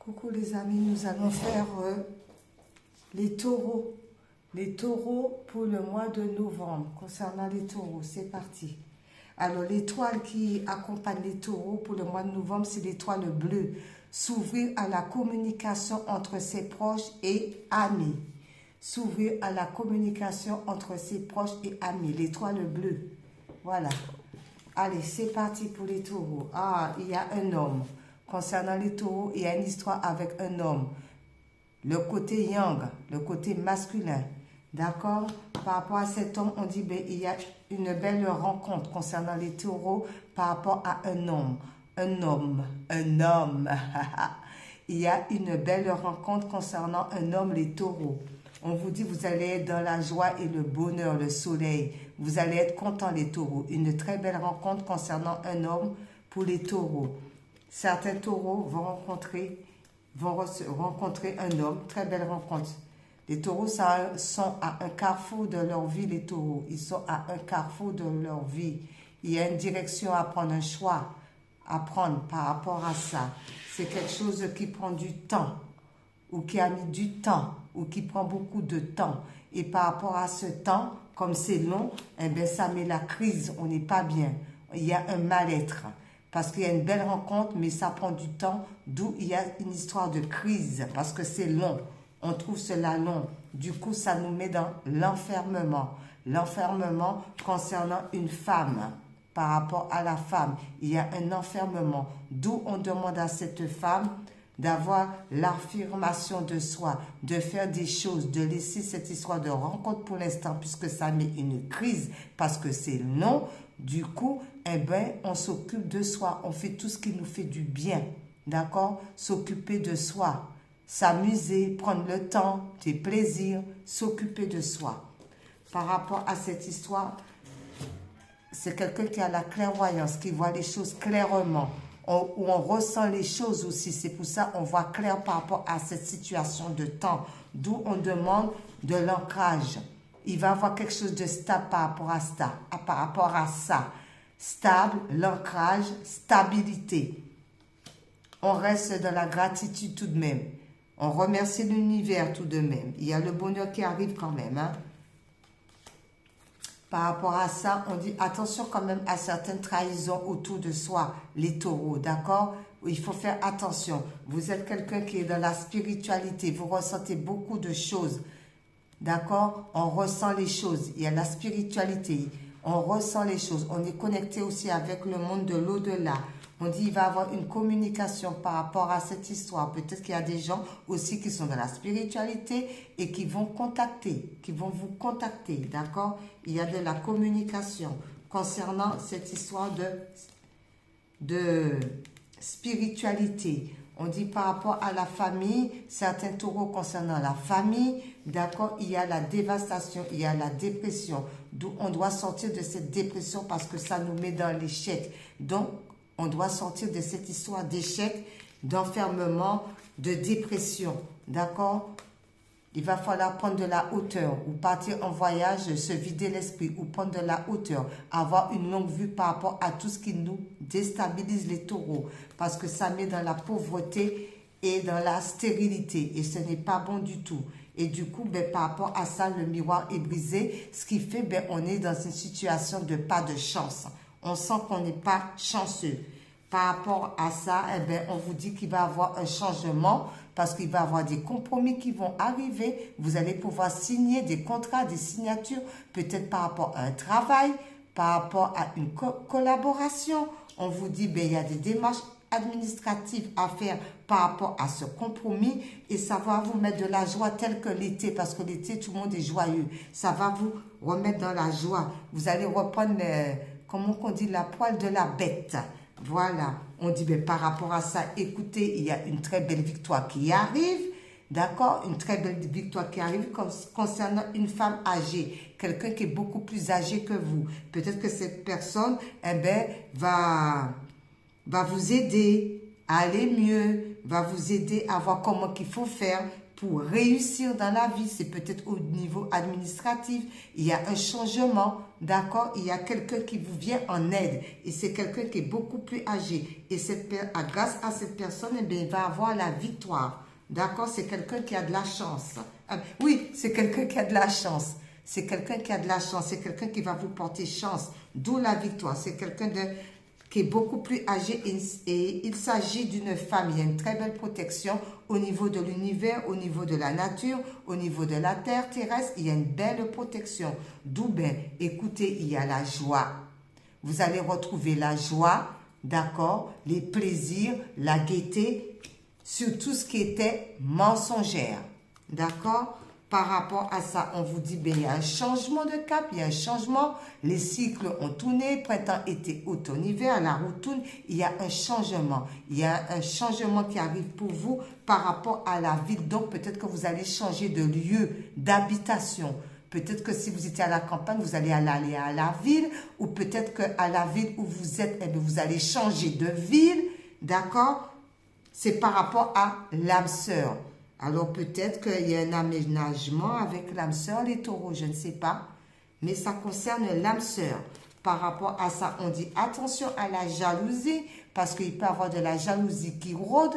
Coucou les amis, nous allons faire les taureaux. Les taureaux pour le mois de novembre. Concernant les taureaux, c'est parti. Alors l'étoile qui accompagne les taureaux pour le mois de novembre, c'est l'étoile bleue. S'ouvrir à la communication entre ses proches et amis. S'ouvrir à la communication entre ses proches et amis. L'étoile bleue. Voilà. Allez, c'est parti pour les taureaux. Ah, il y a un homme. Concernant les taureaux, il y a une histoire avec un homme. Le côté yang, le côté masculin. D'accord? Par rapport à cet homme, on dit ben, il y a une belle rencontre concernant les taureaux par rapport à un homme. Un homme. Il y a une belle rencontre concernant un homme, les taureaux. On vous dit, vous allez être dans la joie et le bonheur, le soleil. Vous allez être content, les taureaux. Une très belle rencontre concernant un homme pour les taureaux. Certains taureaux vont rencontrer un homme. Très belle rencontre. Les taureaux sont à un carrefour de leur vie, les taureaux. Ils sont à un carrefour de leur vie. Il y a une direction à prendre, un choix à prendre par rapport à ça. C'est quelque chose qui prend du temps, ou qui a mis du temps, ou qui prend beaucoup de temps. Et par rapport à ce temps, comme c'est long, eh bien, ça met la crise, on n'est pas bien. Il y a un mal-être. Parce qu'il y a une belle rencontre, mais ça prend du temps, d'où il y a une histoire de crise, parce que c'est long. On trouve cela long. Du coup, ça nous met dans l'enfermement. L'enfermement concernant une femme. Par rapport à la femme, il y a un enfermement. D'où on demande à cette femme d'avoir l'affirmation de soi, de faire des choses, de laisser cette histoire de rencontre pour l'instant, puisque ça met une crise, parce que c'est long. Du coup, eh ben, on s'occupe de soi. On fait tout ce qui nous fait du bien. D'accord? S'occuper de soi. S'amuser, prendre le temps, des plaisirs, s'occuper de soi. Par rapport à cette histoire, c'est quelqu'un qui a la clairvoyance, qui voit les choses clairement, où on ressent les choses aussi. C'est pour ça qu'on voit clair par rapport à cette situation de temps, d'où on demande de l'ancrage. Il va avoir quelque chose de stable par rapport à ça. Stable, l'ancrage, stabilité. On reste dans la gratitude tout de même. On remercie l'univers tout de même. Il y a le bonheur qui arrive quand même. Hein? Par rapport à ça, on dit attention quand même à certaines trahisons autour de soi, les taureaux, d'accord? Il faut faire attention. Vous êtes quelqu'un qui est dans la spiritualité, vous ressentez beaucoup de choses, d'accord? On ressent les choses, il y a la spiritualité, on ressent les choses. On est connecté aussi avec le monde de l'au-delà. On dit qu'il va y avoir une communication par rapport à cette histoire. Peut-être qu'il y a des gens aussi qui sont dans la spiritualité et qui vont vous contacter, d'accord? Il y a de la communication concernant cette histoire de spiritualité. On dit par rapport à la famille, certains taureaux concernant la famille, d'accord? Il y a la dévastation, il y a la dépression. D'où on doit sortir de cette dépression parce que ça nous met dans l'échec. Donc, on doit sortir de cette histoire d'échec, d'enfermement, de dépression. D'accord? Il va falloir prendre de la hauteur ou partir en voyage, se vider l'esprit ou prendre de la hauteur. Avoir une longue vue par rapport à tout ce qui nous déstabilise les taureaux. Parce que ça met dans la pauvreté et dans la stérilité. Et ce n'est pas bon du tout. Et du coup, ben, par rapport à ça, le miroir est brisé. Ce qui fait, ben, on est dans une situation de pas de chance. On sent qu'on n'est pas chanceux. Par rapport à ça, eh bien, on vous dit qu'il va y avoir un changement parce qu'il va y avoir des compromis qui vont arriver. Vous allez pouvoir signer des contrats, des signatures, peut-être par rapport à un travail, par rapport à une collaboration. On vous dit qu'il y a des démarches administratives à faire par rapport à ce compromis et ça va vous mettre de la joie telle que l'été, parce que l'été, tout le monde est joyeux. Ça va vous remettre dans la joie. Vous allez reprendre comment on dit, la poêle de la bête. Voilà. On dit, ben, par rapport à ça, écoutez, il y a une très belle victoire qui arrive. D'accord? Une très belle victoire qui arrive concernant une femme âgée. Quelqu'un qui est beaucoup plus âgé que vous. Peut-être que cette personne, eh ben, va vous aider à aller mieux, va vous aider à voir comment qu'il faut faire pour réussir dans la vie. C'est peut-être au niveau administratif. Il y a un changement d'accord, il y a quelqu'un qui vous vient en aide et c'est quelqu'un qui est beaucoup plus âgé. Et grâce à cette personne, eh bien, il va avoir la victoire. D'accord, c'est quelqu'un qui a de la chance. Oui, c'est quelqu'un qui a de la chance. C'est quelqu'un qui a de la chance. C'est quelqu'un qui va vous porter chance. D'où la victoire. C'est quelqu'un qui est beaucoup plus âgé et il s'agit d'une femme. Il y a une très belle protection au niveau de l'univers, au niveau de la nature, au niveau de la terre terrestre. Il y a une belle protection. D'où, ben, écoutez, il y a la joie. Vous allez retrouver la joie, d'accord, les plaisirs, la gaieté, sur tout ce qui était mensongère. D'accord? Par rapport à ça, on vous dit, ben, il y a un changement de cap, il y a un changement. Les cycles ont tourné, printemps, été, automne, hiver, la roue tourne. Il y a un changement. Il y a un changement qui arrive pour vous par rapport à la ville. Donc, peut-être que vous allez changer de lieu d'habitation. Peut-être que si vous étiez à la campagne, vous allez aller à la ville. Ou peut-être qu'à la ville où vous êtes, eh bien, vous allez changer de ville. D'accord? C'est par rapport à l'âme sœur. Alors peut-être qu'il y a un aménagement avec l'âme sœur, les taureaux, je ne sais pas. Mais ça concerne l'âme sœur. Par rapport à ça, on dit attention à la jalousie, parce qu'il peut y avoir de la jalousie qui rôde.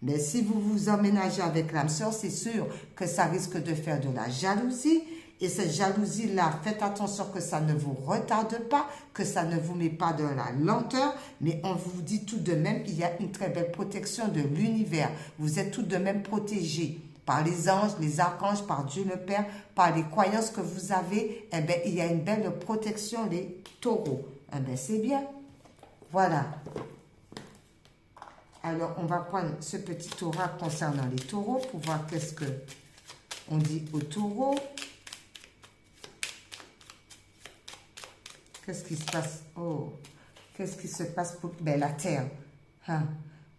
Mais si vous vous emménagez avec l'âme sœur, c'est sûr que ça risque de faire de la jalousie. Et cette jalousie-là, faites attention que ça ne vous retarde pas, que ça ne vous met pas de la lenteur. Mais on vous dit tout de même, il y a une très belle protection de l'univers. Vous êtes tout de même protégés par les anges, les archanges, par Dieu le Père, par les croyances que vous avez. Eh bien, il y a une belle protection, les taureaux. Eh bien, c'est bien. Voilà. Alors, on va prendre ce petit oracle concernant les taureaux pour voir qu'est-ce que on dit aux taureaux. Qu'est-ce qui se passe? Oh, qu'est-ce qui se passe pour la terre? Hein?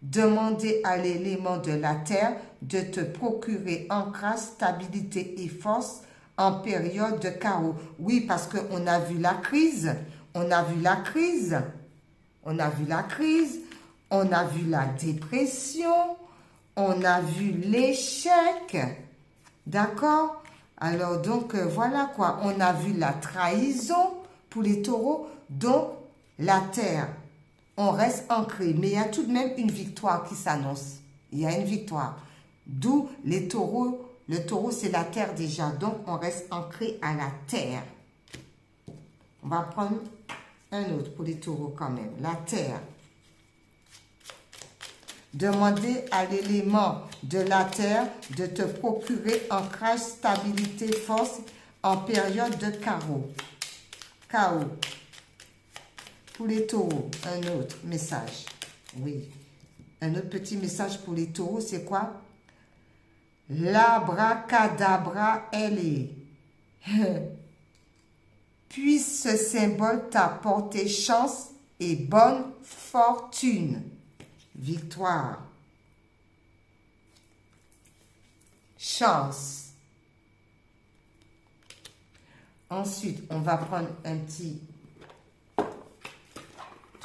Demandez à l'élément de la terre de te procurer ancrage, stabilité et force en période de chaos. Oui, parce qu'on a vu la crise, on a vu la crise, on a vu la crise, on a vu la dépression, on a vu l'échec. D'accord? Alors donc, voilà quoi, on a vu la trahison. Pour les taureaux, donc la terre, on reste ancré. Mais il y a tout de même une victoire qui s'annonce. Il y a une victoire. D'où les taureaux. Le taureau, c'est la terre déjà. Donc, on reste ancré à la terre. On va prendre un autre pour les taureaux quand même. La terre. Demandez à l'élément de la terre de te procurer ancrage, stabilité, force en période de chaos. Chaos. Pour les taureaux, un autre message. Oui. Un autre petit message pour les taureaux, c'est quoi? L'abracadabra, elle est. Puisse ce symbole t'apporter chance et bonne fortune. Victoire. Chance. Ensuite, on va prendre un petit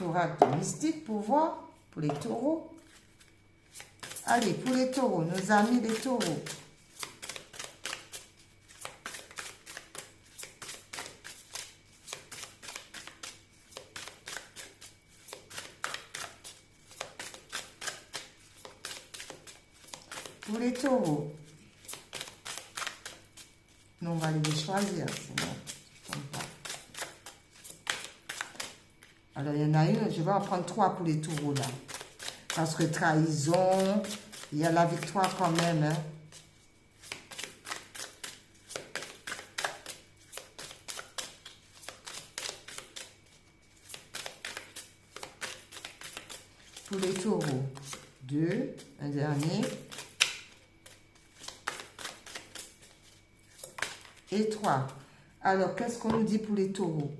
oracle mystique pour voir, pour les taureaux. Allez, pour les taureaux, nos amis les taureaux. Pour les taureaux. Nous, on va les choisir, sinon, alors, il y en a une, je vais en prendre 3 pour les taureaux, là. Parce que trahison, il y a la victoire quand même, hein. Pour les taureaux, 2, un dernier. Et 3. Alors, qu'est-ce qu'on nous dit pour les taureaux?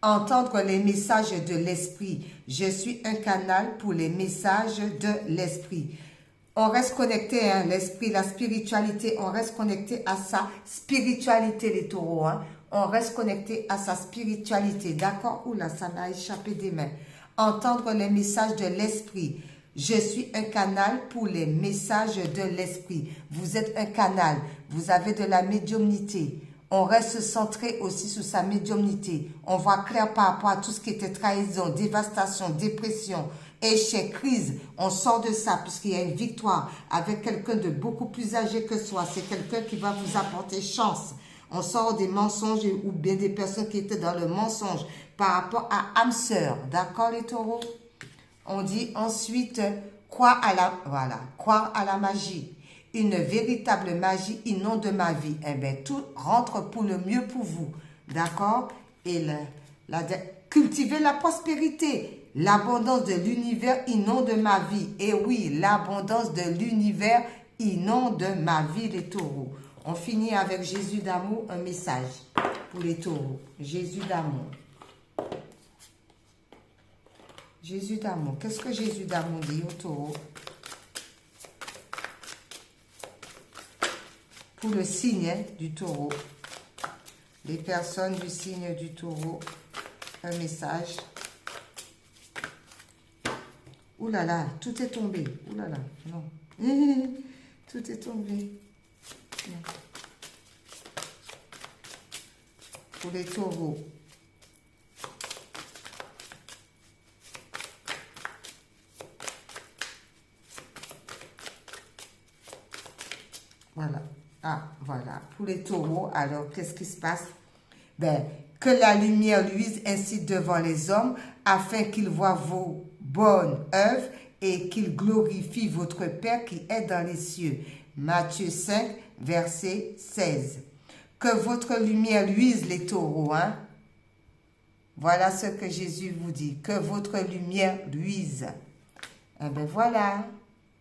Entendre les messages de l'esprit. Je suis un canal pour les messages de l'esprit. On reste connecté, hein, l'esprit, la spiritualité, on reste connecté à sa spiritualité, les taureaux. Hein. On reste connecté à sa spiritualité, d'accord? Oula, ça m'a échappé des mains. Entendre les messages de l'esprit. Je suis un canal pour les messages de l'esprit. Vous êtes un canal, vous avez de la médiumnité. On reste centré aussi sur sa médiumnité. On voit clair par rapport à tout ce qui était trahison, dévastation, dépression, échec, crise. On sort de ça puisqu'il y a une victoire avec quelqu'un de beaucoup plus âgé que soi. C'est quelqu'un qui va vous apporter chance. On sort des mensonges ou bien des personnes qui étaient dans le mensonge par rapport à âme sœur. D'accord les taureaux? On dit ensuite, croire à la magie. Une véritable magie inonde ma vie. Eh bien, tout rentre pour le mieux pour vous. D'accord? Et cultiver la prospérité. L'abondance de l'univers inonde ma vie. Et oui, l'abondance de l'univers inonde ma vie, les taureaux. On finit avec Jésus d'amour, un message pour les taureaux. Jésus d'amour. Jésus d'amour. Qu'est-ce que Jésus d'amour dit aux taureaux? Pour le signe du taureau. Les personnes du signe du taureau. Un message. Ouh là là, tout est tombé. Ouh là là, non. Tout est tombé. Non. Pour les taureaux. Voilà. Ah, voilà. Pour les taureaux, alors, qu'est-ce qui se passe? Ben, que la lumière luise ainsi devant les hommes, afin qu'ils voient vos bonnes œuvres et qu'ils glorifient votre Père qui est dans les cieux. Matthieu 5, verset 16. Que votre lumière luise, les taureaux, hein? Voilà ce que Jésus vous dit. Que votre lumière luise. Eh bien, voilà.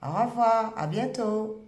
Au revoir. À bientôt.